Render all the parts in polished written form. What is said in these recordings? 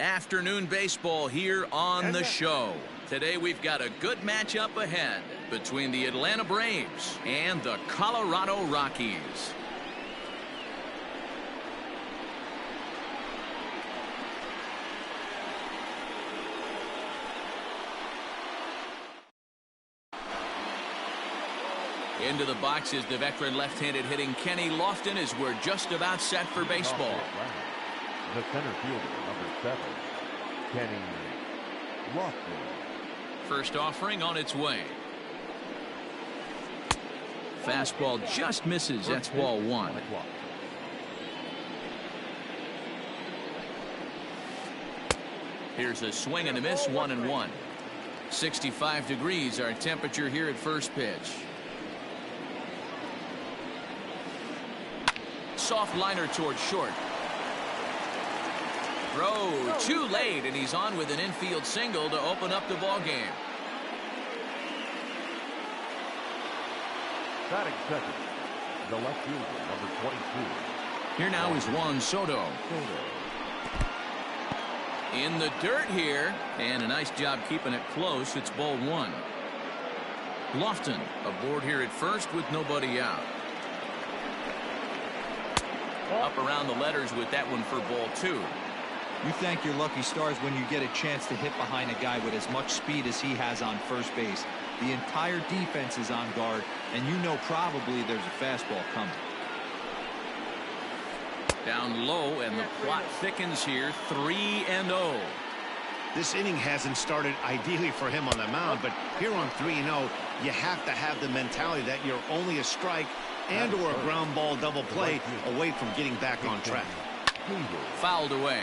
Afternoon baseball here on the show. Today we've got a good matchup ahead between the Atlanta Braves and the Colorado Rockies. Into the box is the veteran left-handed hitting Kenny Lofton as we're just about set for baseball. The center fielder, number 7, Kenny Lofton. First offering on its way. Fastball just misses. That's ball 1. Here's a swing and a miss, 1-1. 65 degrees our temperature here at first pitch. Soft liner towards short. Throw too late, and he's on with an infield single to open up the ball game. Batting second, the left fielder, number 22. Here now is Juan Soto. In the dirt here, and a nice job keeping it close. It's ball 1. Lofton aboard here at first with nobody out. Up around the letters with that one for ball 2. You thank your lucky stars when you get a chance to hit behind a guy with as much speed as he has on first base. The entire defense is on guard, and you know probably there's a fastball coming. Down low, and the plot thickens here. 3-0. This inning hasn't started ideally for him on the mound, but here on 3-0, you have to have the mentality that you're only a strike and or a ground ball double play away from getting back on track. Fouled away.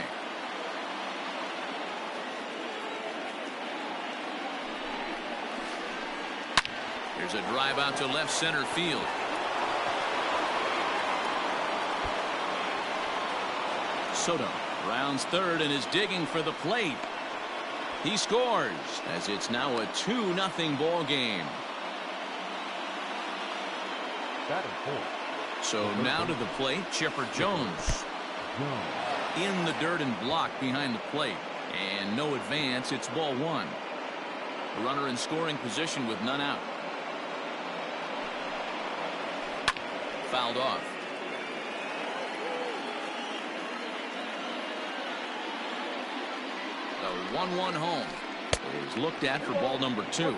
Here's a drive out to left center field. Soto rounds third and is digging for the plate. He scores as it's now a 2-0 ball game. So now to the plate, Chipper Jones. In the dirt and blocked behind the plate. And no advance. It's ball 1. A runner in scoring position with none out. Fouled off. The 1-1 home is looked at for ball number 2.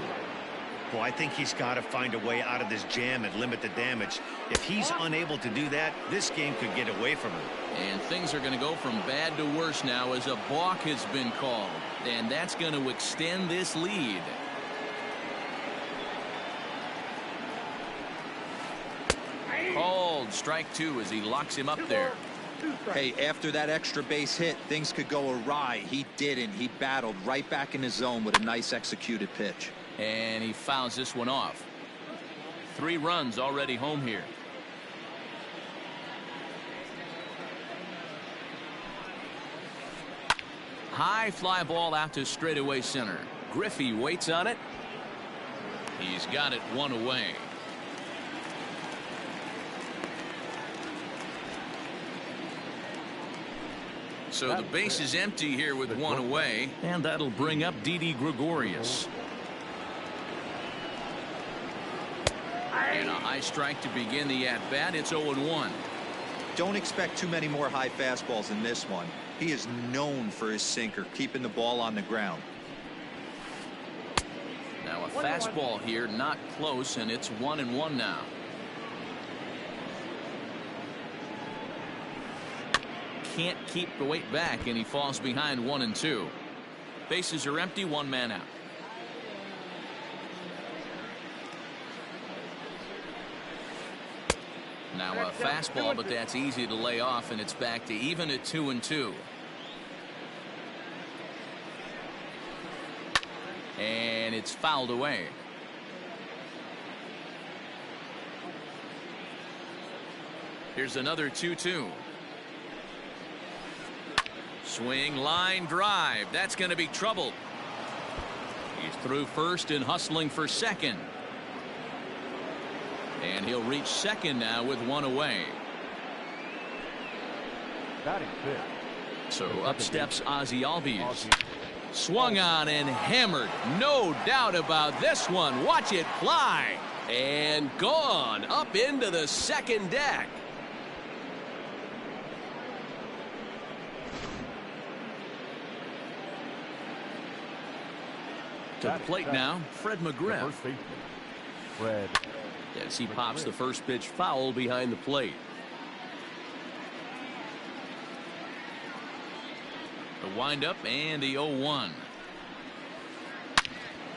Well, I think he's got to find a way out of this jam and limit the damage. If he's unable to do that, this game could get away from him. And things are going to go from bad to worse now as a balk has been called. And that's going to extend this lead. Called strike 2 as he locks him up there. Hey, after that extra base hit, things could go awry. He didn't. He battled right back in his zone with a nice executed pitch. And he fouls this one off. 3 runs already home here. High fly ball out to straightaway center. Griffey waits on it. He's got it 1 away. So the base is empty here with 1 away, and that'll bring up Didi Gregorius. And a high strike to begin the at-bat. It's 0-1. Don't expect too many more high fastballs in this one. He is known for his sinker, keeping the ball on the ground. Now a fastball here, not close, and it's 1-1 now. Can't keep the weight back, and he falls behind 1-2. Bases are empty, 1 man out. Now a fastball, but that's easy to lay off, and it's back to even at 2-2. And it's fouled away. Here's another 2-2. Swing, line, drive. That's going to be trouble. He's through first and hustling for second. And he'll reach second now with 1 away. Batting fifth, So up steps Ozzie Albies. Swung on and hammered. No doubt about this one. Watch it fly. And gone up into the second deck. To the plate now, Fred McGriff. Fred. As he pops the first pitch foul behind the plate. The windup and the 0-1.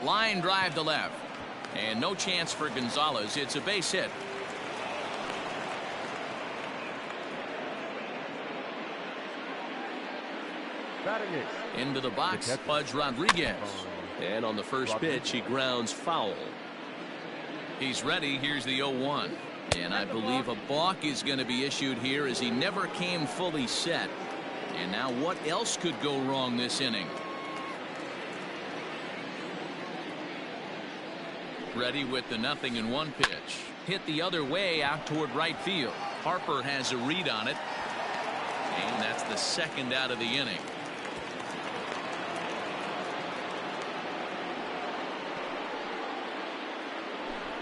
Line drive to left. And no chance for Gonzalez. It's a base hit. Into the box, Pudge Rodriguez. And on the first pitch, he grounds foul. He's ready. Here's the 0-1. And I believe a balk is going to be issued here as he never came fully set. And now what else could go wrong this inning? Ready with the 0-1 pitch. Hit the other way out toward right field. Harper has a read on it. And that's the second out of the inning.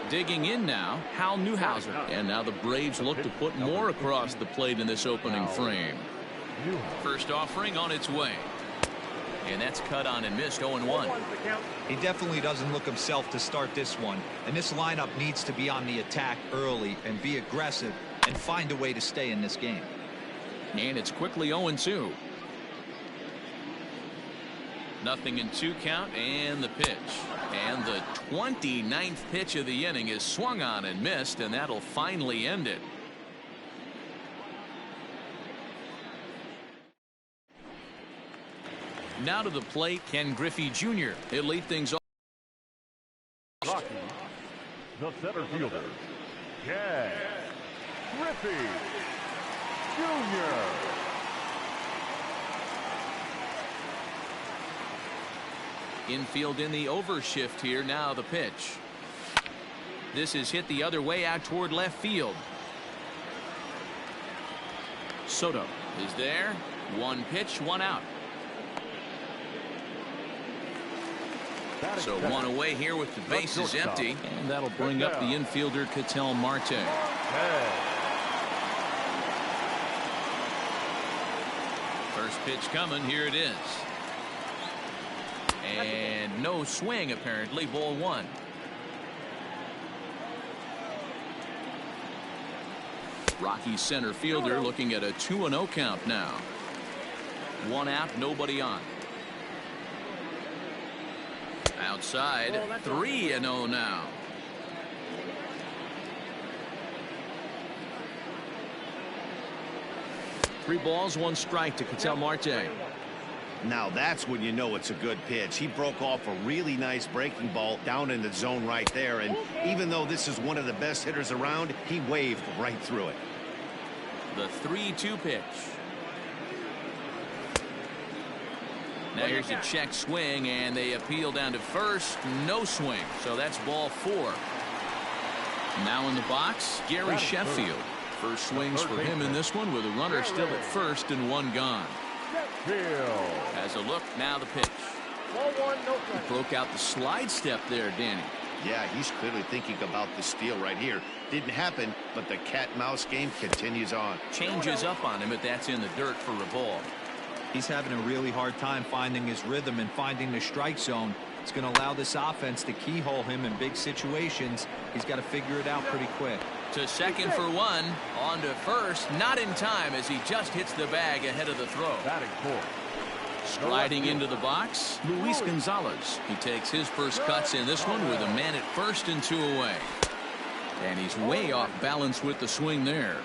Digging in now, Hal Newhouser. And now the Braves look to put more across the plate in this opening frame. First offering on its way. And that's cut on and missed. 0-1. He definitely doesn't look himself to start this one. And this lineup needs to be on the attack early and be aggressive and find a way to stay in this game. And it's quickly 0-2. 0-2 count and the pitch. And the 29th pitch of the inning is swung on and missed, and that'll finally end it. Now to the plate, Ken Griffey Jr. He'll lead things off. Rocky, the center fielder, Ken Griffey Jr. Infield in the overshift here. Now the pitch. This is hit the other way out toward left field. Soto is there. One pitch, one out. So one away here with the bases empty. And that'll bring up the infielder Ketel Marte. First pitch coming. Here it is. And no swing apparently. Ball one. Rocky center fielder looking at a 2-0 count now. One out, nobody on. Outside, 3-0 now. Three balls, one strike to Ketel Marte. Now that's when you know it's a good pitch. He broke off a really nice breaking ball down in the zone right there. And even though this is one of the best hitters around, he waved right through it. The 3-2 pitch. Now here's a check swing, and they appeal down to first. No swing. So that's ball four. Now in the box, Gary Sheffield. First swings for him in this one with a runner still at first and one gone. As a look, now the pitch. He broke out the slide step there, Danny. Yeah, he's clearly thinking about the steal right here. Didn't happen, but the cat-mouse game continues on. Changes up on him, but that's in the dirt for a ball. He's having a really hard time finding his rhythm and finding the strike zone. It's going to allow this offense to keyhole him in big situations. He's got to figure it out pretty quick. To second for one. On to first. Not in time as he just hits the bag ahead of the throw. Sliding into the box, Luis Gonzalez. He takes his first cuts in this one with a man at first and two away. And he's way off balance with the swing there.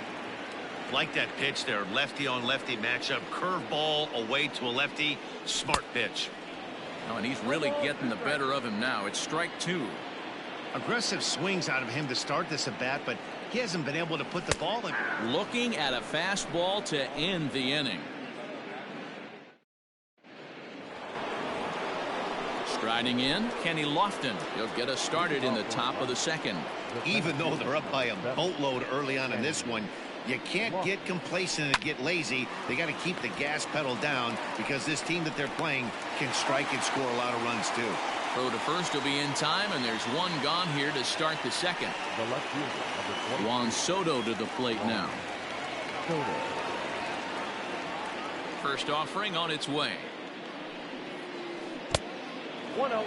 Like that pitch there, lefty on lefty matchup, curveball away to a lefty. Smart pitch. Oh, and he's really getting the better of him now. It's strike two. Aggressive swings out of him to start this at bat, but he hasn't been able to put the ball in. Looking at a fastball to end the inning. Striding in, Kenny Lofton. He'll get us started in the top of the second. Even though they're up by a boatload early on in this one, You can't get complacent and get lazy. They got to keep the gas pedal down because this team that they're playing can strike and score a lot of runs too. Throw to first will be in time, and there's one gone here to start the second. The left fielder, number 20. Juan Soto to the plate now. Soto. First offering on its way. 1-0.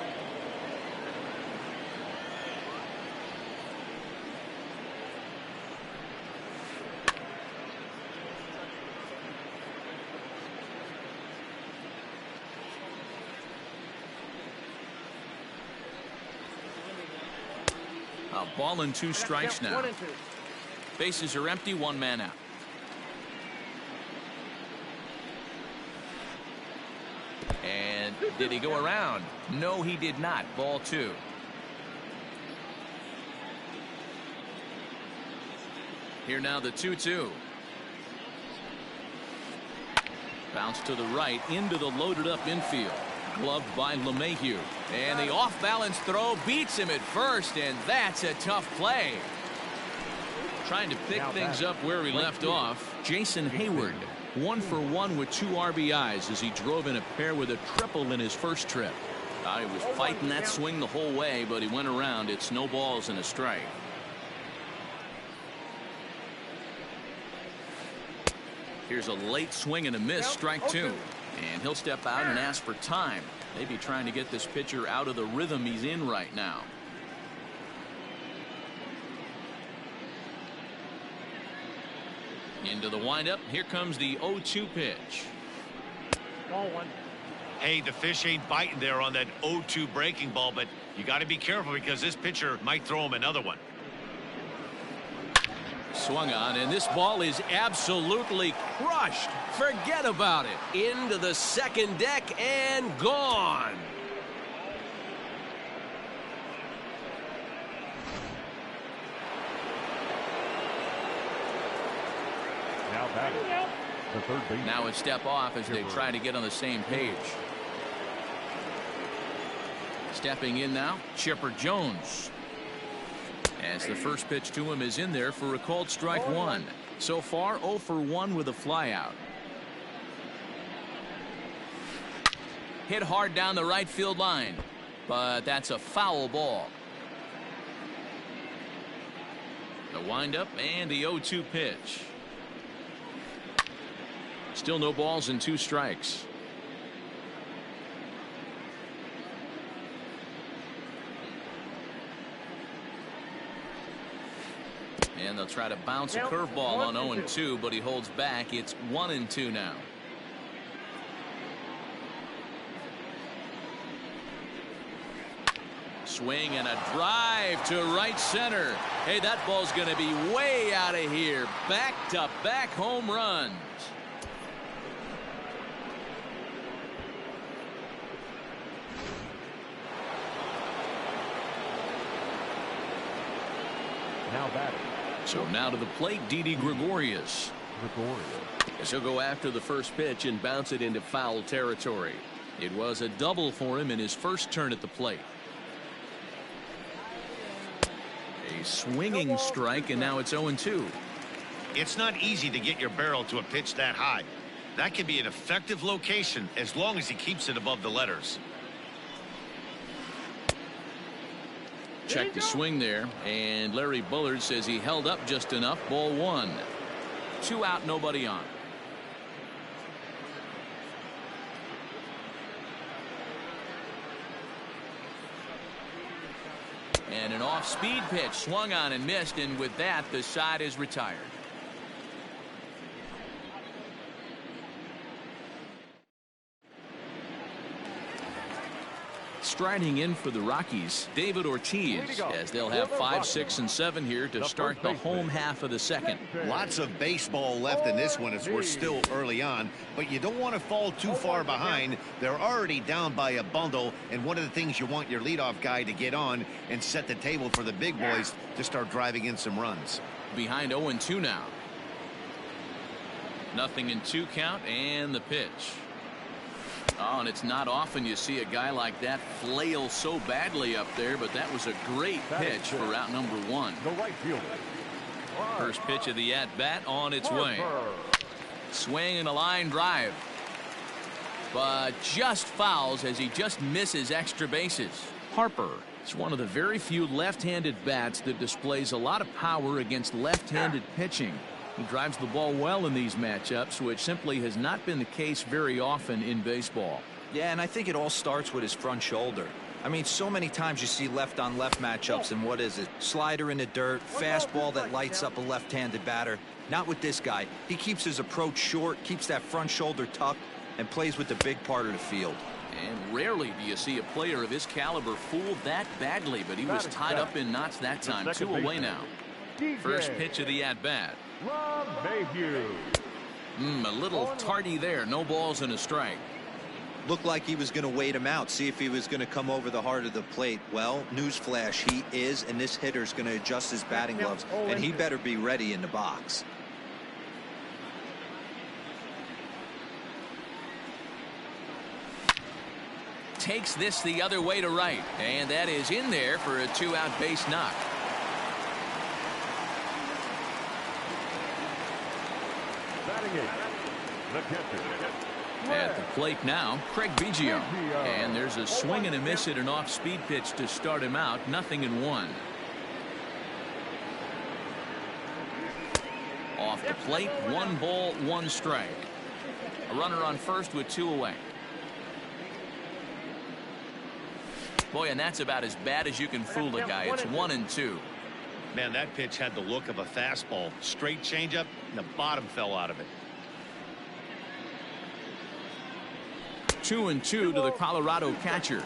A ball and 2 strikes now. Bases are empty, 1 man out. And did he go around? No, he did not. Ball 2. Here now the 2-2. Bounce to the right into the loaded up infield. Gloved by LeMahieu. And the off-balance throw beats him at first, and that's a tough play. Trying to pick things up where he left off. Jason Hayward, 1 for 1 with 2 RBIs as he drove in a pair with a triple in his first trip. He was fighting that swing the whole way, but he went around. It's no balls and a strike. Here's a late swing and a miss, strike 2. And he'll step out and ask for time. Maybe trying to get this pitcher out of the rhythm he's in right now. Into the windup. Here comes the 0-2 pitch. Ball 1. Hey, the fish ain't biting there on that 0-2 breaking ball, but you got to be careful because this pitcher might throw him another one. Swung on, and this ball is absolutely crushed. Forget about it. Into the second deck and gone. Now batting. The third base. Now a step off as they try to get on the same page. Stepping in now, Chipper Jones. As the first pitch to him is in there for a called strike 1. So far 0 for 1 with a flyout. Hit hard down the right field line, but that's a foul ball. The windup and the 0-2 pitch. Still no balls and 2 strikes. And they'll try to bounce a curveball on 0-2, but he holds back. It's 1-2 now. Swing and a drive to right center. Hey, that ball's going to be way out of here. Back-to-back home runs. Now batting. So now to the plate, Didi Gregorius. As he'll go after the first pitch and bounce it into foul territory. It was a double for him in his first turn at the plate. A swinging strike, and now it's 0-2. It's not easy to get your barrel to a pitch that high. That can be an effective location as long as he keeps it above the letters. Check the swing there, and Larry Bullard says he held up just enough. Ball 1. 2 out, nobody on. And an off-speed pitch swung on and missed, and with that the side is retired. Striding in for the Rockies, David Ortiz, as they'll have 5, 6, and 7 here to start the home half of the second. Lots of baseball left in this one as we're still early on, but you don't want to fall too far behind. They're already down by a bundle, and one of the things you want your leadoff guy to get on and set the table for the big boys to start driving in some runs. Behind 0-2 now. 0-2 count, and the pitch. Oh, and it's not often you see a guy like that flail so badly up there, but that was a great pitch for out number 1. The right fielder. First pitch of the at-bat on its way. Swing and a line drive. But just fouls as he just misses extra bases. Harper is one of the very few left-handed bats that displays a lot of power against left-handed pitching. He drives the ball well in these matchups, which simply has not been the case very often in baseball. Yeah, and I think it all starts with his front shoulder. I mean, so many times you see left-on-left matchups, and what is it? Slider in the dirt, fastball that lights up a left-handed batter. Not with this guy. He keeps his approach short, keeps that front shoulder tucked, and plays with the big part of the field. And rarely do you see a player of his caliber fooled that badly, but he was tied up in knots that time. 2 away now. First pitch of the at-bat. A little tardy there. No balls and a strike. Looked like he was going to wait him out, see if he was going to come over the heart of the plate. Well, newsflash, he is, and this hitter's going to adjust his batting gloves, and he better be ready in the box. Takes this the other way to right, and that is in there for a 2-out base knock. At the plate now, Craig Biggio. And there's a swing and a miss at an off-speed pitch to start him out. 0-1. Off the plate, 1 ball, 1 strike. A runner on first with 2 away. Boy, and that's about as bad as you can fool a guy. It's 1-2. Man, that pitch had the look of a fastball. Straight changeup, and the bottom fell out of it. 2-2 to the Colorado catcher.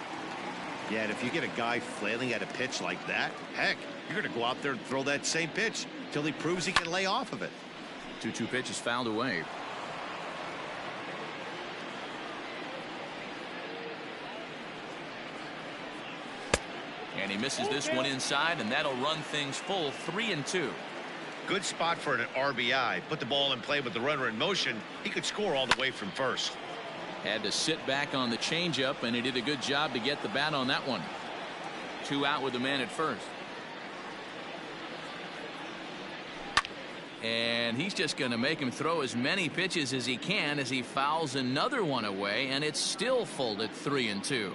Yeah, and if you get a guy flailing at a pitch like that, heck, you're going to go out there and throw that same pitch till he proves he can lay off of it. 2-2 pitch is fouled away. And he misses this one inside, and that'll run things full. 3-2. Good spot for an RBI. Put the ball in play with the runner in motion. He could score all the way from first. Had to sit back on the changeup, and he did a good job to get the bat on that one. 2 out with the man at first. And he's just going to make him throw as many pitches as he can as he fouls another one away, and it's still full at 3-2.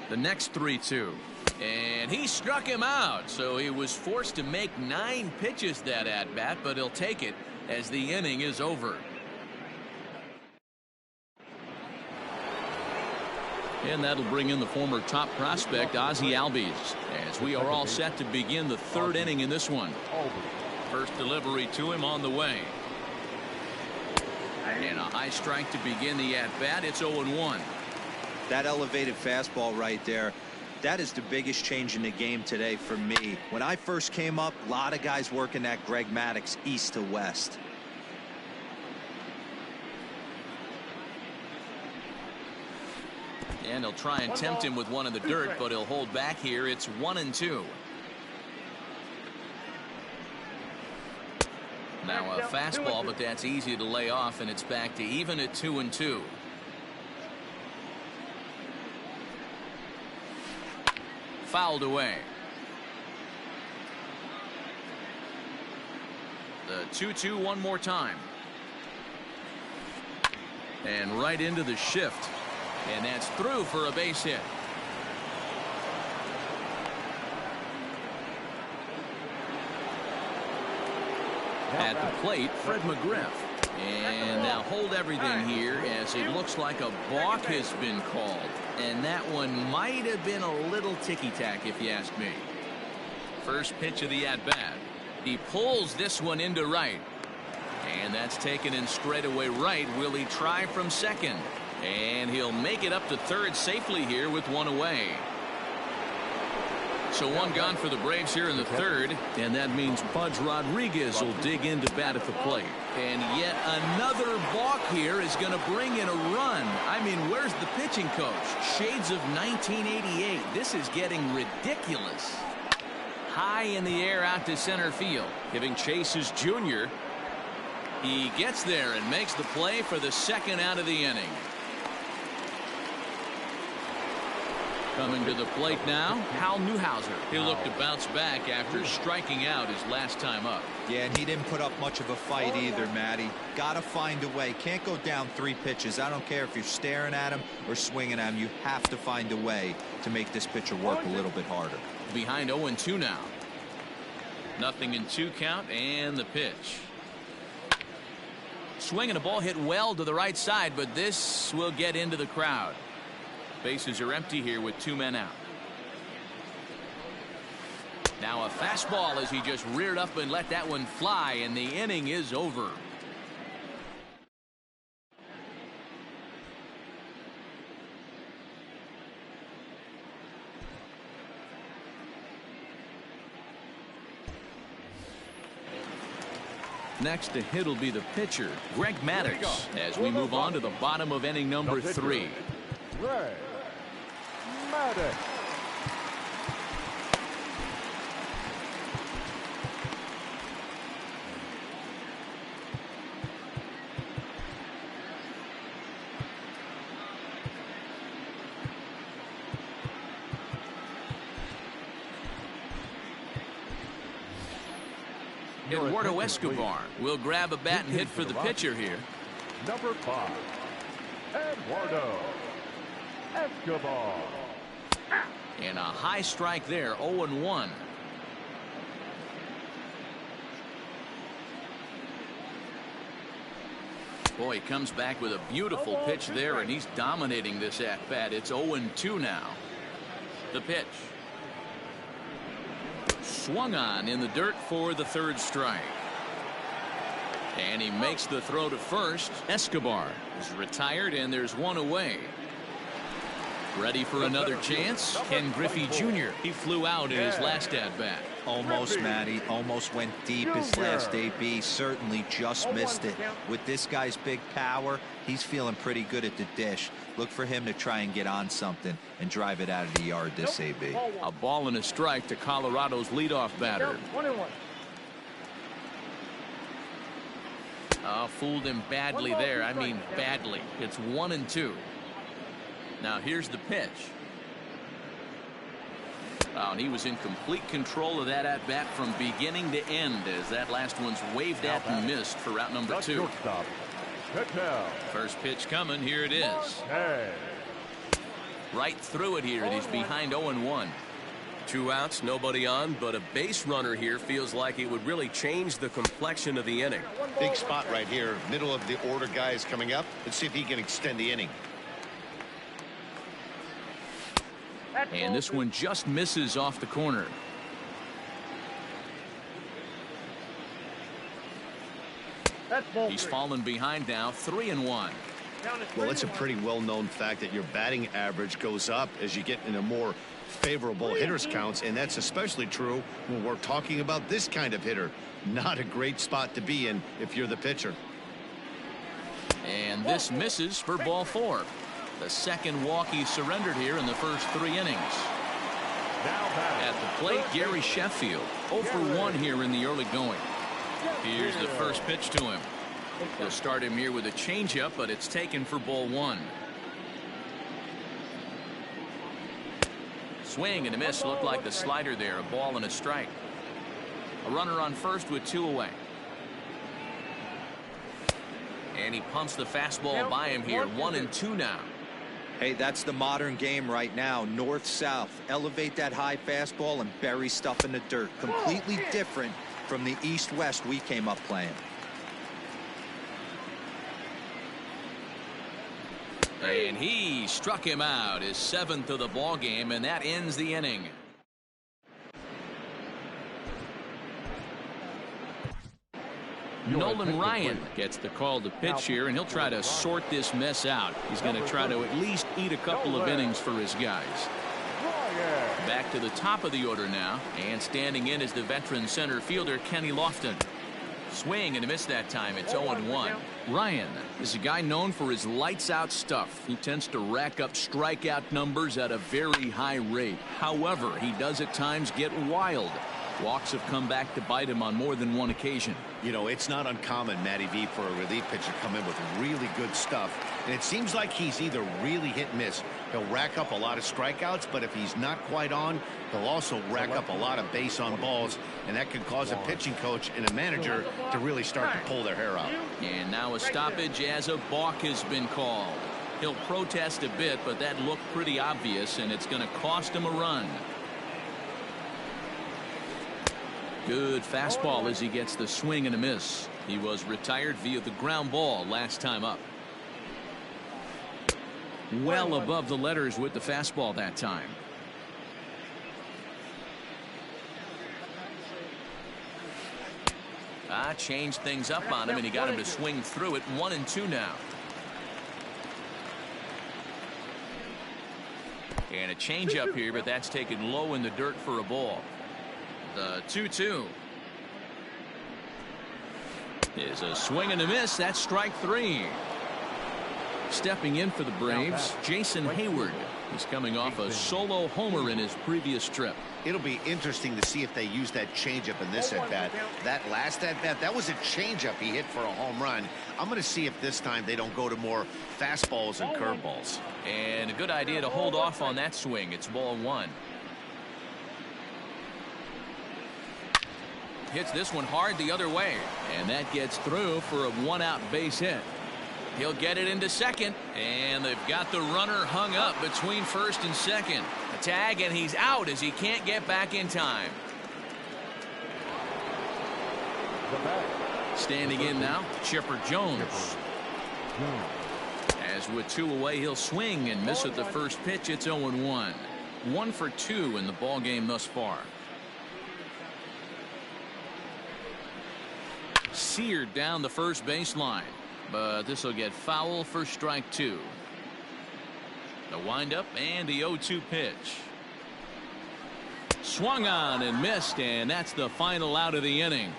The next 3-2. And he struck him out, so he was forced to make 9 pitches that at bat, but he'll take it as the inning is over. And that'll bring in the former top prospect Ozzie Albies, as we are all set to begin the 3rd inning in this one. First delivery to him on the way. And a high strike to begin the at bat. It's 0-1. That elevated fastball right there, that is the biggest change in the game today for me. When I first came up, a lot of guys working that Greg Maddux east to west. And he'll try and tempt him with one in the dirt, but he'll hold back here. It's 1-2. Now a fastball, but that's easy to lay off, and it's back to even at 2-2. Fouled away. The 2-2 one more time. And right into the shift. And that's through for a base hit. At the plate, Fred McGriff. And now hold everything here as it looks like a balk has been called. And that one might have been a little ticky-tack if you ask me. First pitch of the at-bat. He pulls this one into right. And that's taken in straightaway right. Will he try from second? And he'll make it up to third safely here with 1 away. So 1 gone for the Braves here in the 3rd, and that means Pudge Rodriguez will dig in to bat at the plate. And yet another balk here is going to bring in a run. I mean, where's the pitching coach? Shades of 1988. This is getting ridiculous. High in the air out to center field, giving chase his junior. He gets there and makes the play for the 2nd out of the inning. Coming to the plate now, Hal Newhouser. He'll look to bounce back after striking out his last time up. Yeah, and he didn't put up much of a fight either, Matty. Got to find a way. Can't go down 3 pitches. I don't care if you're staring at him or swinging at him. You have to find a way to make this pitcher work a little bit harder. Behind 0-2 now. 0-2 count, and the pitch. Swinging a ball hit well to the right side, but this will get into the crowd. Bases are empty here with 2 men out. Now a fastball as he just reared up and let that one fly, and the inning is over. Next to hit will be the pitcher, Greg Maddux, as we move on to the bottom of inning number 3. Greg Maddux. Eduardo Escobar will grab a bat and hit for the pitcher here. Number 5, Eduardo Escobar. And a high strike there, 0-1. Boy, he comes back with a beautiful pitch there, and he's dominating this at-bat. It's 0-2 now. The pitch. Swung on in the dirt for the 3rd strike. And he makes the throw to first. Escobar is retired, and there's 1 away. Ready for another chance? Ken Griffey Jr. He flew out in his last at-bat. Almost, Matty. Almost went deep his last AB. Certainly just missed it. With this guy's big power, he's feeling pretty good at the dish. Look for him to try and get on something and drive it out of the yard this AB. A ball and a strike to Colorado's leadoff batter. Fooled him badly there. I mean badly. It's 1-2. Now here's the pitch. And he was in complete control of that at-bat from beginning to end, as that last one's waved at and missed for route number 2. First pitch coming. Here it is. Right through it here, and he's behind 0-1. 2 outs, nobody on, but a base runner here feels like it would really change the complexion of the inning. Big spot right here. Middle of the order guys coming up. Let's see if he can extend the inning. And this one just misses off the corner. He's fallen behind now, 3-1. Well, it's a pretty well-known fact that your batting average goes up as you get in a more favorable hitters counts, and that's especially true when we're talking about this kind of hitter. Not a great spot to be in if you're the pitcher. And this misses for ball 4. The second walk he surrendered here in the first 3 innings. At the plate, Gary Sheffield, 0 for 1 here in the early going. Here's the first pitch to him. They'll start him here with a changeup, but it's taken for ball 1. Swing and a miss. Looked like the slider there. A ball and a strike. A runner on first with 2 away. And he pumps the fastball by him here. 1-2 now. Hey, that's the modern game right now. North-south. Elevate that high fastball and bury stuff in the dirt. Completely different from the east-west we came up playing. And he struck him out, his 7th of the ball game, and that ends the inning. Nolan Ryan gets the call to pitch here, and he'll try to sort this mess out. He's going to try to at least eat a couple of innings for his guys. Back to the top of the order now, and standing in is the veteran center fielder Kenny Lofton. Swing and a miss that time. It's 0-1. Ryan is a guy known for his lights-out stuff. He tends to rack up strikeout numbers at a very high rate. However, he does at times get wild. Walks have come back to bite him on more than one occasion. You know, it's not uncommon, Matty V, for a relief pitcher to come in with really good stuff. And it seems like he's either really hit and miss. He'll rack up a lot of strikeouts, but if he's not quite on, he'll also rack up a lot of base on balls. And that can cause a pitching coach and a manager to really start to pull their hair out. And now a stoppage as a balk has been called. He'll protest a bit, but that looked pretty obvious, and it's going to cost him a run. Good fastball as he gets the swing and a miss. He was retired via the ground ball last time up. Well above the letters with the fastball that time. Changed things up on him, and he got him to swing through it. 1-2 now. And a changeup here, but that's taken low in the dirt for a ball. The 2-2 is a swing and a miss. That's strike 3. Stepping in for the Braves, Jason Hayward. He's coming off a solo homer in his previous trip. It'll be interesting to see if they use that changeup in this at-bat. That last at-bat, that was a changeup he hit for a home run. I'm going to see if this time they don't go to more fastballs and curveballs. And a good idea to hold off on that swing. It's ball 1. Hits this one hard the other way, and that gets through for a 1-out base hit. He'll get it into second, and they've got the runner hung up between first and second. A tag, and he's out as he can't get back in time. Standing in now, Chipper Jones. As with 2 away, he'll swing and miss at the first pitch. It's 0-1. 1 for 2 in the ball game thus far. Seared down the first baseline, but this will get foul for strike 2. The windup and the 0-2 pitch. Swung on and missed, and that's the final out of the inning.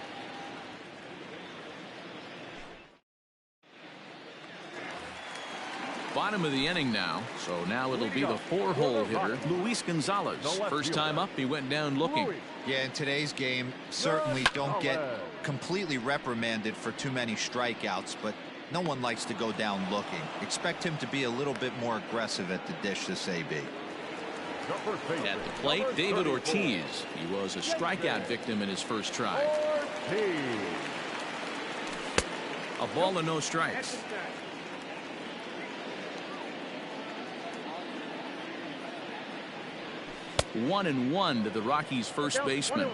Bottom of the inning now, so now it'll be the 4-hole hitter, Luis Gonzalez. First time up, he went down looking. Yeah, in today's game, certainly don't get completely reprimanded for too many strikeouts, but no one likes to go down looking. Expect him to be a little bit more aggressive at the dish this AB. At the plate, David Ortiz. He was a strikeout victim in his first try. A ball and no strikes. 1-1 to the Rockies' first baseman.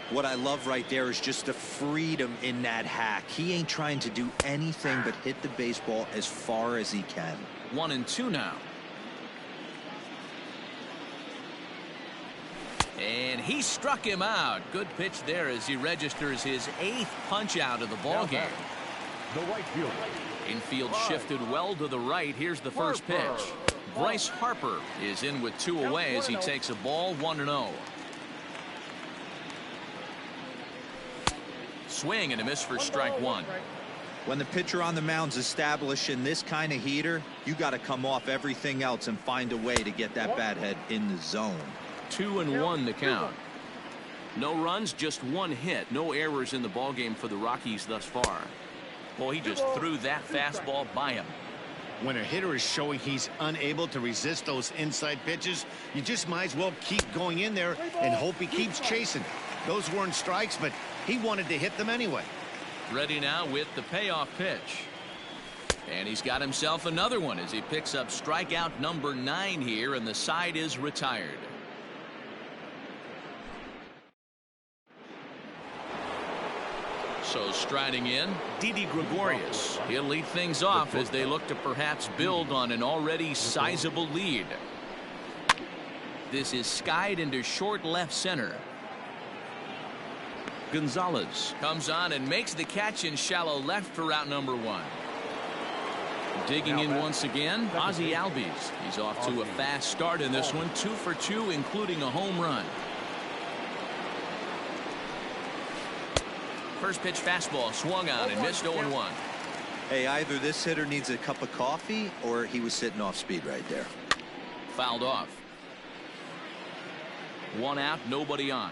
What I love right there is just the freedom in that hack. He ain't trying to do anything but hit the baseball as far as he can. 1-2 now. And he struck him out. Good pitch there as he registers his 8th punch out of the ball game. The right fielder. Infield shifted well to the right. Here's the first pitch. Bryce Harper is in with 2 away as he takes a ball. 1-0. Swing and a miss for strike 1. When the pitcher on the mound's establishing this kind of heater, you got to come off everything else and find a way to get that bat head in the zone. 2-1 to count. No runs, just 1 hit. No errors in the ballgame for the Rockies thus far. Boy, he just threw that fastball by him. When a hitter is showing he's unable to resist those inside pitches, you just might as well keep going in there and hope he keeps chasing. Those weren't strikes, but he wanted to hit them anyway. Ready now with the payoff pitch. And he's got himself another one as he picks up strikeout number 9 here, and the side is retired. So striding in, Didi Gregorius. He'll lead things off as they look to perhaps build on an already sizable lead. This is skied into short left center. Gonzalez comes on and makes the catch in shallow left for out number 1. Digging in once again, Ozzie Albies. He's off to a fast start in this one. 2 for 2, including a home run. First pitch fastball swung on and missed 0-1. Hey, either this hitter needs a cup of coffee or he was sitting off speed right there. Fouled off. 1 out, nobody on.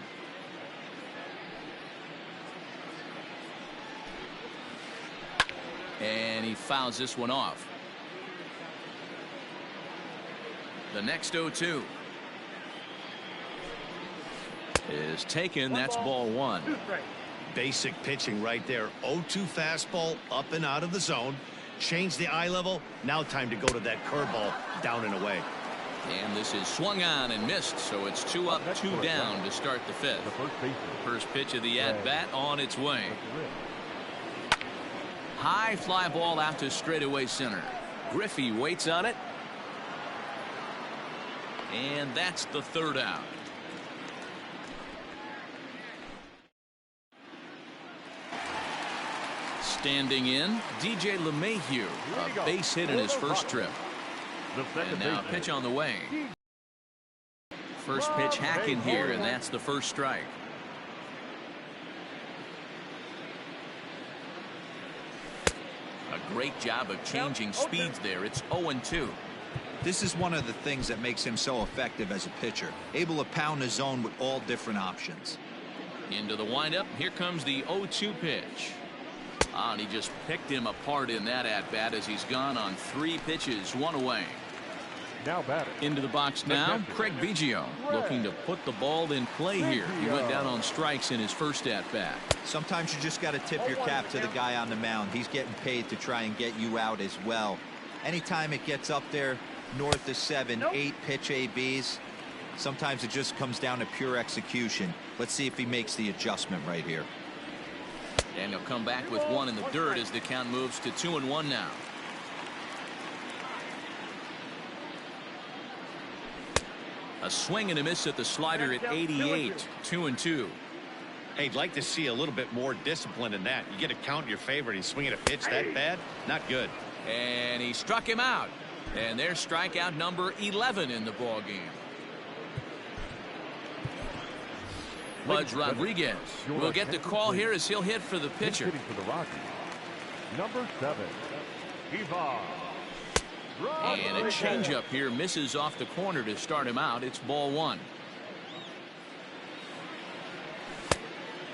And he fouls this one off. The next 0-2 is taken. That's ball one. Basic pitching right there. 0-2 fastball up and out of the zone. Change the eye level. Now time to go to that curveball down and away. And this is swung on and missed, so it's 2 up, 2 down to start the fifth. First pitch of the at-bat on its way. High fly ball out to straightaway center. Griffey waits on it. And that's the third out. Standing in, DJ LeMahieu, a base hit in his first trip. And now a pitch on the way. First pitch hack in here, and that's the first strike. A great job of changing speeds there. It's 0-2. This is one of the things that makes him so effective as a pitcher, able to pound the zone with all different options. Into the windup. Here comes the 0-2 pitch. And he just picked him apart in that at-bat as he's gone on 3 pitches, 1 away. Now batter. Into the box now, Craig Biggio looking to put the ball in play here. He went down on strikes in his first at-bat. Sometimes you just got to tip your cap to the guy on the mound. He's getting paid to try and get you out as well. Anytime it gets up there north of 7, 8 pitch ABs, sometimes it just comes down to pure execution. Let's see if he makes the adjustment right here. And he'll come back with 1 in the dirt as the count moves to 2-1 now. A swing and a miss at the slider at 88. 2-2. Hey, I'd like to see a little bit more discipline in that. You get a count in your favor and he's swinging a pitch that bad? Not good. And he struck him out. And there's strikeout number 11 in the ball game. Pudge Rodriguez will get the call here as he'll hit for the pitcher. Hitting for the Rockies, number 7, Ivan. And a changeup here misses off the corner to start him out. It's ball 1.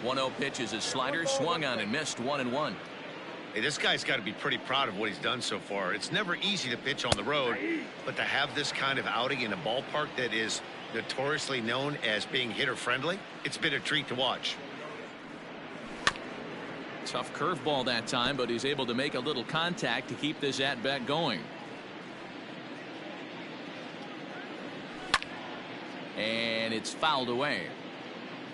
1-0 pitch is a slider, swung on and missed. 1-1. Hey, this guy's got to be pretty proud of what he's done so far. It's never easy to pitch on the road, but to have this kind of outing in a ballpark that is notoriously known as being hitter-friendly, it's been a treat to watch. Tough curveball that time, but he's able to make a little contact to keep this at-bat going. And it's fouled away.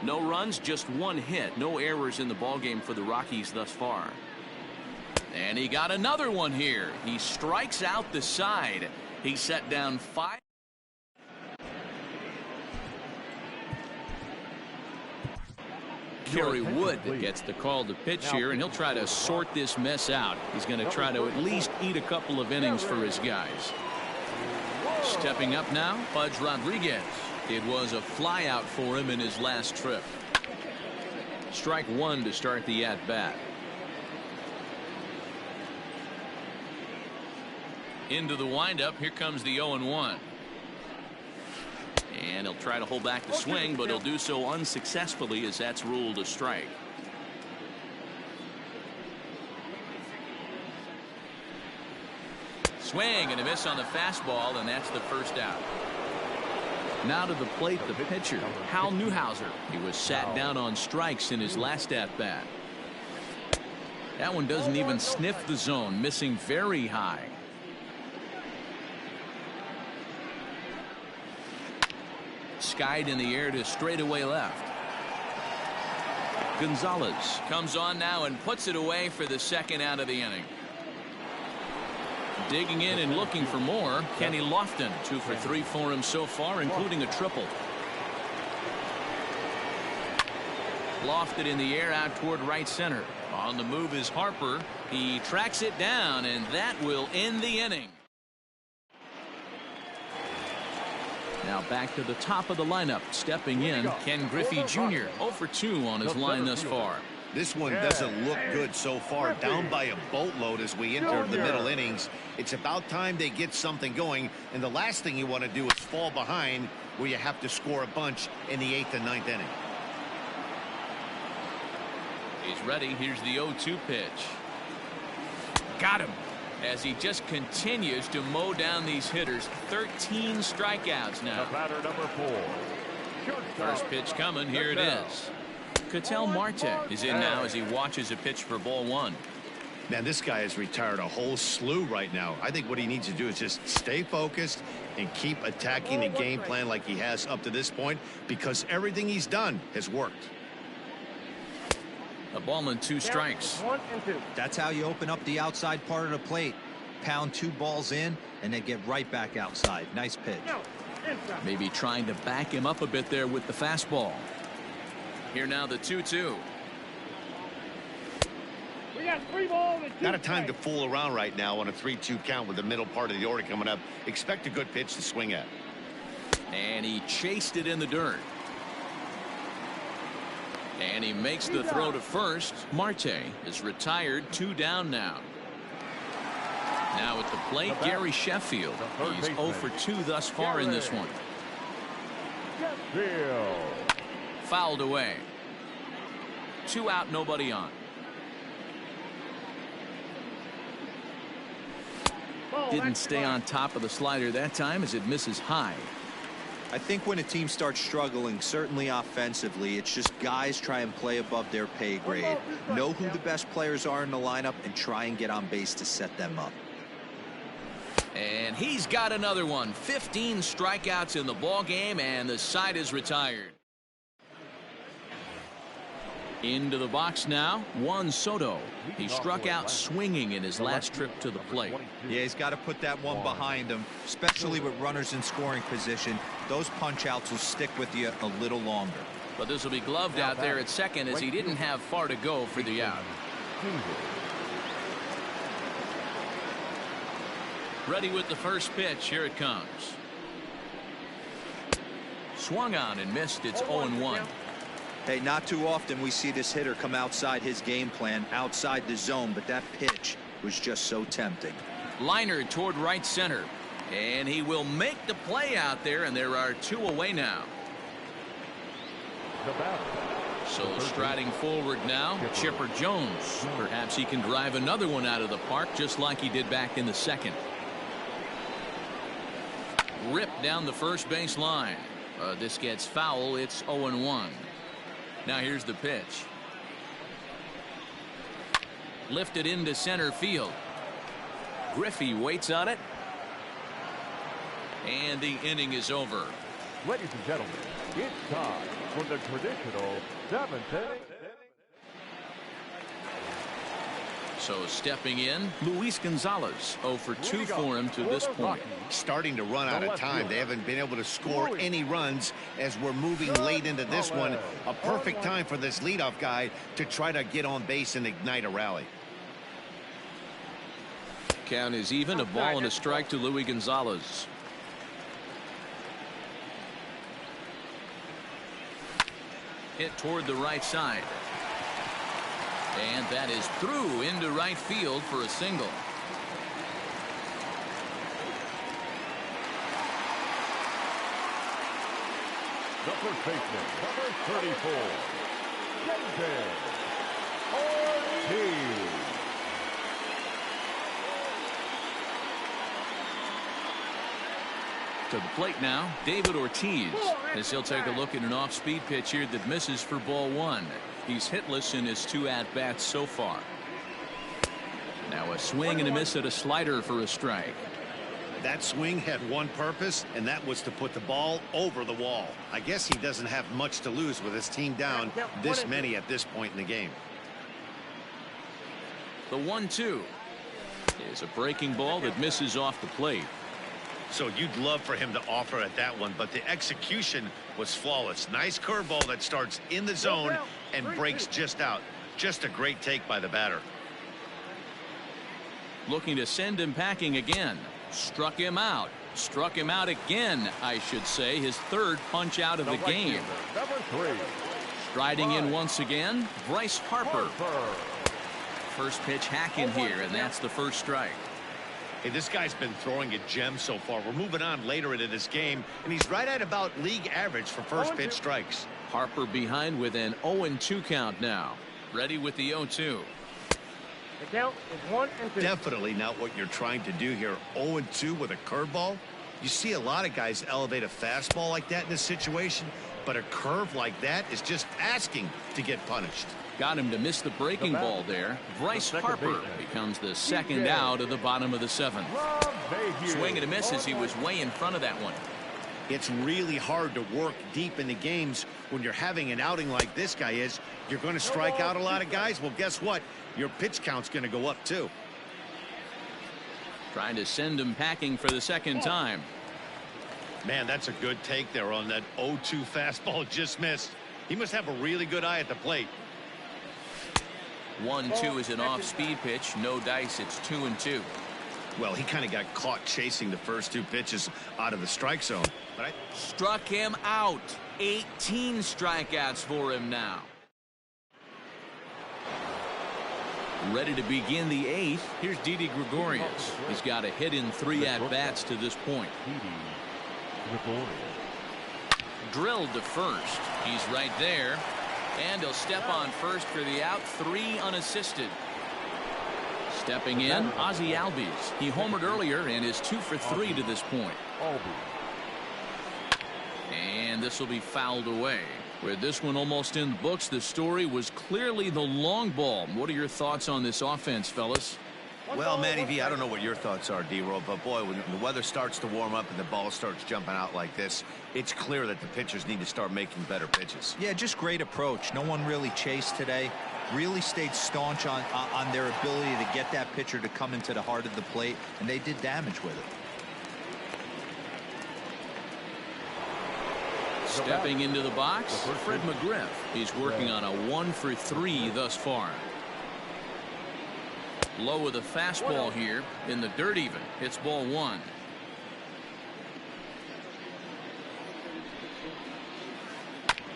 No runs, just 1 hit. No errors in the ballgame for the Rockies thus far. And he got another one here. He strikes out the side. He set down 5. Kerry Wood gets the call to pitch here, and he'll try to sort this mess out. He's going to try to at least eat a couple of innings for his guys. Stepping up now, Pudge Rodriguez. It was a fly out for him in his last trip. Strike 1 to start the at-bat. Into the windup. Here comes the 0-1. And he'll try to hold back the swing, but he'll do so unsuccessfully as that's ruled a strike. Swing and a miss on the fastball, and that's the first out. Now to the plate, the pitcher, Hal Newhouser. He was sat down on strikes in his last at-bat. That one doesn't even sniff the zone, missing very high. Skied in the air to straightaway left. Gonzalez comes on now and puts it away for the second out of the inning. Digging in and looking for more, Kenny Lofton. 2 for 3 for him so far, including a triple. Lofted in the air out toward right center. On the move is Harper. He tracks it down, and that will end the inning. Now back to the top of the lineup. Stepping in, Ken Griffey Jr. 0 for 2 on his line thus far. This one doesn't look good so far. Down by a boatload as we enter the middle innings. It's about time they get something going. And the last thing you want to do is fall behind where you have to score a bunch in the 8th and 9th inning. He's ready. Here's the 0-2 pitch. got him. As he just continues to mow down these hitters. 13 strikeouts now. The batter, number 4. First pitch coming. Here it is. Ketel Marte is in now as he watches a pitch for ball 1. Man, this guy has retired a whole slew right now. I think what he needs to do is just stay focused and keep attacking the game plan like he has up to this point, because everything he's done has worked. A ball and 2 strikes. 1 and 2. That's how you open up the outside part of the plate. Pound 2 balls in and then get right back outside. Nice pitch. Maybe trying to back him up a bit there with the fastball. Here now the 2-2. We got 3 balls and 2 Not a time to strikes. fool around right now on a 3-2 count with the middle part of the order coming up. Expect a good pitch to swing at. And he chased it in the dirt. And he makes the throw to first. Marte is retired. 2 down now. Now at the plate, Gary Sheffield. He's 0 for 2 thus far in this one. Field. Fouled away. 2 out, nobody on. Didn't stay on top of the slider that time as it misses high. I think when a team starts struggling, certainly offensively, it's just guys try and play above their pay grade. Know who the best players are in the lineup and try and get on base to set them up. And he's got another one. 15 strikeouts in the ball game, and the side is retired. Into the box now, Juan Soto. He struck out swinging in his last trip to the plate. Yeah, he's got to put that one behind him, especially with runners in scoring position. Those punch outs will stick with you a little longer. But this will be gloved out there at second as he didn't have far to go for the out. Ready with the first pitch. Here it comes. Swung on and missed. It's 0-1. Hey, not too often we see this hitter come outside his game plan, outside the zone, but that pitch was just so tempting. Liner toward right center. And he will make the play out there, and there are 2 away now. The batter. So striding forward now, Chipper Jones. Perhaps he can drive another one out of the park just like he did back in the second. Ripped down the first base line. This gets foul. It's 0-1. Now here's the pitch. Lifted into center field. Griffey waits on it. And the inning is over. Ladies and gentlemen, it's time for the traditional 7th inning. So stepping in, Luis Gonzalez. 0 for 2 for him to this point. Starting to run out of time. They haven't been able to score any runs as we're moving late into this one. A perfect time for this leadoff guy to try to get on base and ignite a rally. Count is even. A ball and a strike to Luis Gonzalez. Hit toward the right side. And that is through into right field for a single. The first baseman, number 34, David Ortiz. To the plate now, David Ortiz, as he'll take a look at an off-speed pitch here that misses for ball 1. He's hitless in his 2 at-bats so far. Now a swing and a miss at a slider for a strike. That swing had one purpose, and that was to put the ball over the wall. I guess he doesn't have much to lose with his team down this many at this point in the game. The 1-2 is a breaking ball that misses off the plate. So you'd love for him to offer at that one, but the execution was flawless. Nice curveball that starts in the zone and breaks just out. Just a great take by the batter. Looking to send him packing again. Struck him out. Struck him out again, I should say. His 3rd punch out of the game. Number 3. Striding in once again, Bryce Harper. First pitch hacking here, and that's the first strike. Hey, this guy's been throwing a gem so far. We're moving on later into this game, and he's right at about league average for first pitch strikes. Harper behind with an 0-2 count now. Ready with the 0-2. The count is 1-2. Definitely not what you're trying to do here. 0-2 with a curveball. You see a lot of guys elevate a fastball like that in this situation, but a curve like that is just asking to get punished. Got him to miss the breaking ball there. Bryce Harper becomes the second out of the bottom of the 7th. Swing and a miss as he was way in front of that one. It's really hard to work deep into games when you're having an outing like this guy is. You're going to strike out a lot of guys. Well, guess what? Your pitch count's going to go up too. Trying to send him packing for the second time. Man, that's a good take there on that 0-2 fastball just missed. He must have a really good eye at the plate. 1-2 is an off-speed pitch. No dice. It's 2-2. Well, he kind of got caught chasing the first 2 pitches out of the strike zone. But Struck him out. 18 strikeouts for him now. Ready to begin the 8th. Here's Didi Gregorius. He's got a hit in 3 at-bats to this point. Drilled to first. He's right there. And he'll step on first for the out. 3 unassisted. Stepping in, Ozzie Albies. He homered earlier and is 2 for 3 to this point. And this will be fouled away. With this one almost in the books, the story was clearly the long ball. What are your thoughts on this offense, fellas? Well, Matty V, I don't know what your thoughts are, D-Roll, but boy, when the weather starts to warm up and the ball starts jumping out like this, it's clear that the pitchers need to start making better pitches. Yeah, just great approach. No one really chased today. Really stayed staunch on their ability to get that pitcher to come into the heart of the plate, and they did damage with it. Stepping into the box, Fred McGriff. He's working on a 1 for 3 thus far. Low with a fastball here in the dirt even. It's ball 1.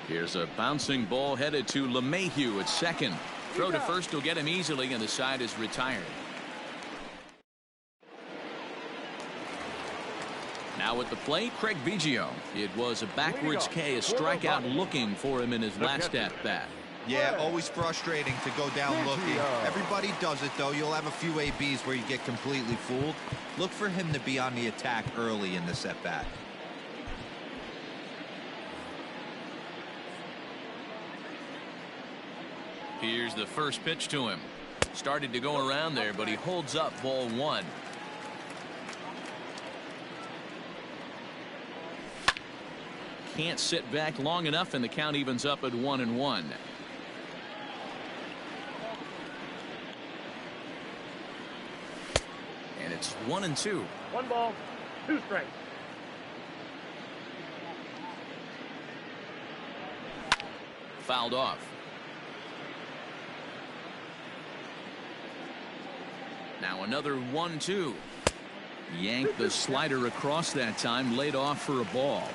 Here's a bouncing ball headed to LeMahieu at second. Throw to first will get him easily, and the side is retired. Now at the plate, Craig Biggio. It was a backwards K, a strikeout looking for him in his last at-bat. Yeah, always frustrating to go down looking. Everybody does it, though. You'll have a few ABs where you get completely fooled. Look for him to be on the attack early in this at-bat. Here's the first pitch to him. Started to go around there, but he holds up ball 1. Can't sit back long enough, and the count evens up at 1-1. And it's 1-2. 1 ball, 2 strikes. Fouled off. Now another 1-2. Yanked the slider across that time, laid off for a ball.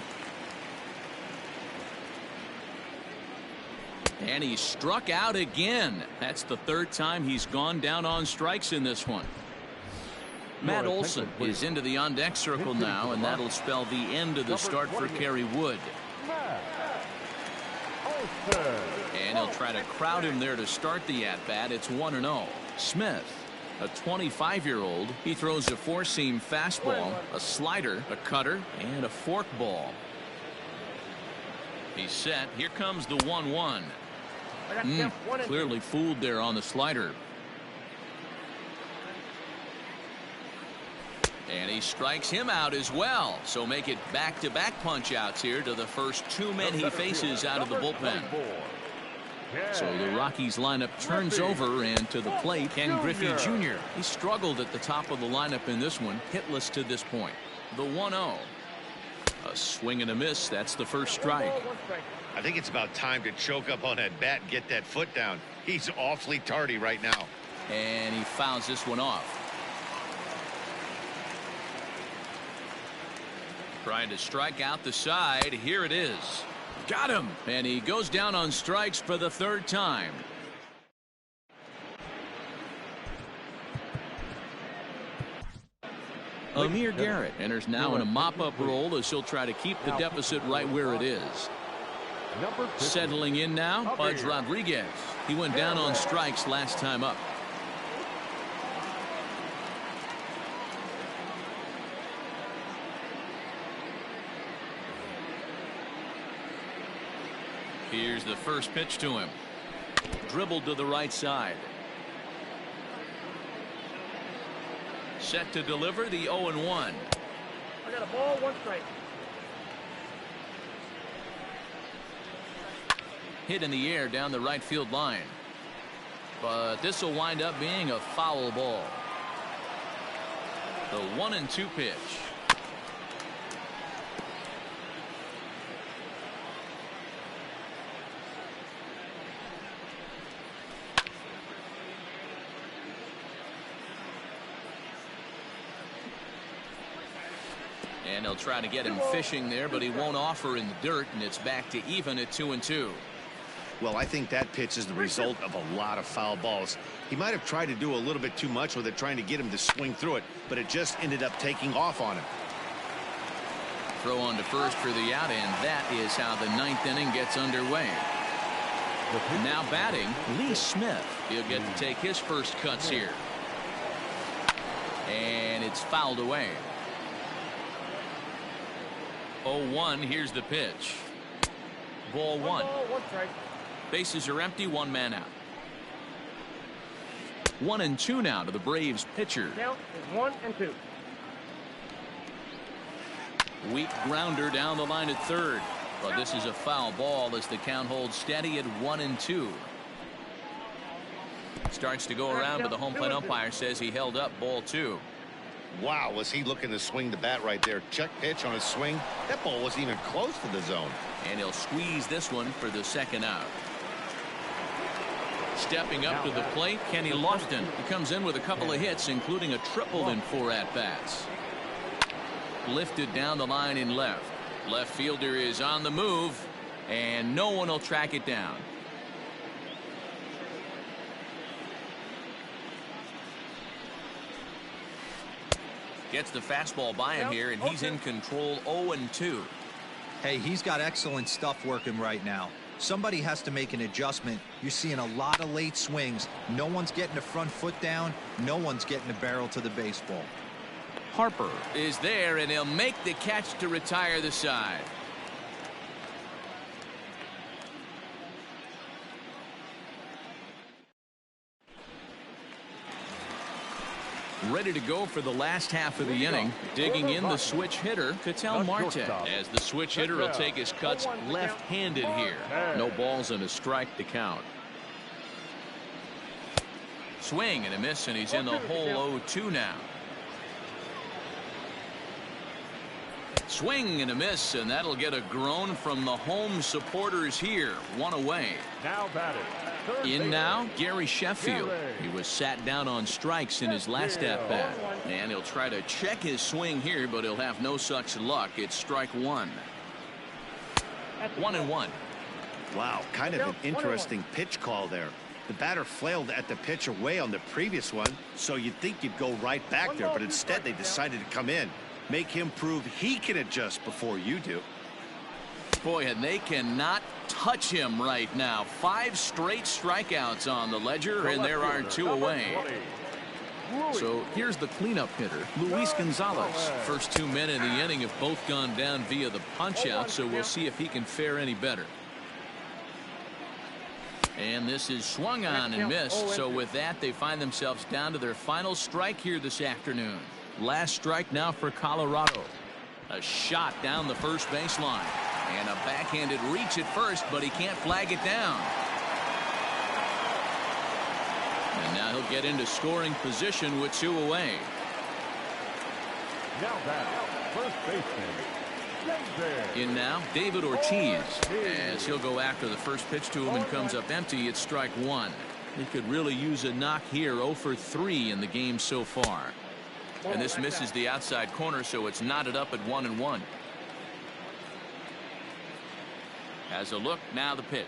And he struck out again. That's the 3rd time he's gone down on strikes in this one. Matt Olson is into the on-deck circle now, and that'll spell the end of the start for Kerry Wood. And he'll try to crowd him there to start the at-bat. It's 1-0. Smith, a 25-year-old. He throws a 4-seam fastball, a slider, a cutter, and a forkball. He's set. Here comes the 1-1. Clearly fooled there on the slider. And he strikes him out as well. So make it back-to-back punch-outs here to the first 2 men he faces out of the bullpen. So the Rockies lineup turns over, and to the plate, Ken Griffey Jr. He struggled at the top of the lineup in this one, hitless to this point. The 1-0. A swing and a miss. That's the first strike. I think it's about time to choke up on that bat and get that foot down. He's awfully tardy right now. And he fouls this one off. Trying to strike out the side. Here it is. Got him. And he goes down on strikes for the 3rd time. Amir Garrett enters now in a mop-up role as he'll try to keep the deficit right where it is. Settling in now, Pudge Rodriguez. He went down on strikes last time up. Here's the first pitch to him. Dribbled to the right side. Set to deliver the 0-1. I got a ball, 1 strike. Hit in the air down the right field line. But this will wind up being a foul ball. The 1-2 pitch. And they'll try to get him fishing there, but he won't offer in the dirt, and it's back to even at 2-2. Well, I think that pitch is the result of a lot of foul balls. He might have tried to do a little bit too much with it, trying to get him to swing through it, but it just ended up taking off on him. Throw on to first for the out, and that is how the 9th inning gets underway. Now batting, Lee Smith. He'll get to take his first cuts here. And it's fouled away. 0-1, here's the pitch. Ball 1. Ball, 1 strike. Bases are empty, 1 man out. 1-2 now to the Braves pitcher. Count is 1-2. Weak grounder down the line at third. But this is a foul ball as the count holds steady at 1-2. Starts to go around, but the home plate umpire says he held up ball 2. Wow, was he looking to swing the bat right there. Check pitch on his swing. That ball wasn't even close to the zone. And he'll squeeze this one for the second out. Stepping up to the plate, Kenny Lofton. He comes in with a couple of hits, including a triple in 4 at-bats. Lifted down the line in left. Left fielder is on the move, and no one will track it down. Gets the fastball by him here, and he's in control. 0-2. Hey, he's got excellent stuff working right now. Somebody has to make an adjustment. You're seeing a lot of late swings. No one's getting the front foot down. No one's getting the barrel to the baseball. Harper is there, and he'll make the catch to retire the side. Ready to go for the last half of the inning. Digging in the switch hitter, Ketel Marte. As the switch hitter will take his cuts left-handed here. No balls and a strike to count. Swing and a miss, and he's in the hole. 0-2 now. Swing and a miss, and that'll get a groan from the home supporters here. 1 away. Now batting. In now, Gary Sheffield. He was sat down on strikes in his last at-bat. And he'll try to check his swing here, but he'll have no such luck. It's strike 1. 1-1. Wow, kind of an interesting pitch call there. The batter flailed at the pitch away on the previous one, so you'd think you'd go right back there, but instead they decided to come in. Make him prove he can adjust before you do. Boy, and they cannot touch him right now. 5 straight strikeouts on the ledger, and there are 2 away. So here's the cleanup hitter, Luis Gonzalez. First 2 men in the inning have both gone down via the punch-out, so we'll see if he can fare any better. And this is swung on and missed, so with that, they find themselves down to their final strike here this afternoon. Last strike now for Colorado. A shot down the first baseline. And a backhanded reach at first, but he can't flag it down. And now he'll get into scoring position with 2 away. Now back, first baseman. In now, David Ortiz. As he'll go after the first pitch to him and comes up empty, it's strike 1. He could really use a knock here. 0 for 3 in the game so far. And this misses the outside corner, so it's knotted up at 1-1. As a look, now the pitch.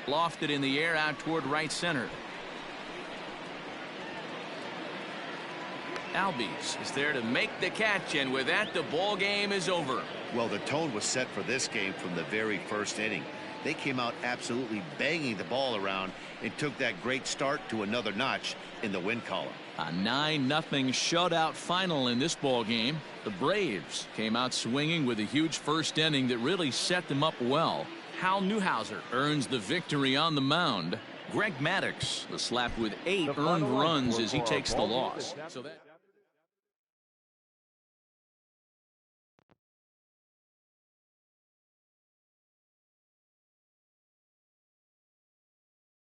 Lofted in the air out toward right center. Albies is there to make the catch, and with that, the ball game is over. Well, the tone was set for this game from the very first inning. They came out absolutely banging the ball around and took that great start to another notch in the win column. A 9-0 shutout final in this ball game. The Braves came out swinging with a huge first inning that really set them up well. Hal Newhouser earns the victory on the mound. Greg Maddux, the slap with 8 The earned final runs score as he for our takes the ball game loss. is So that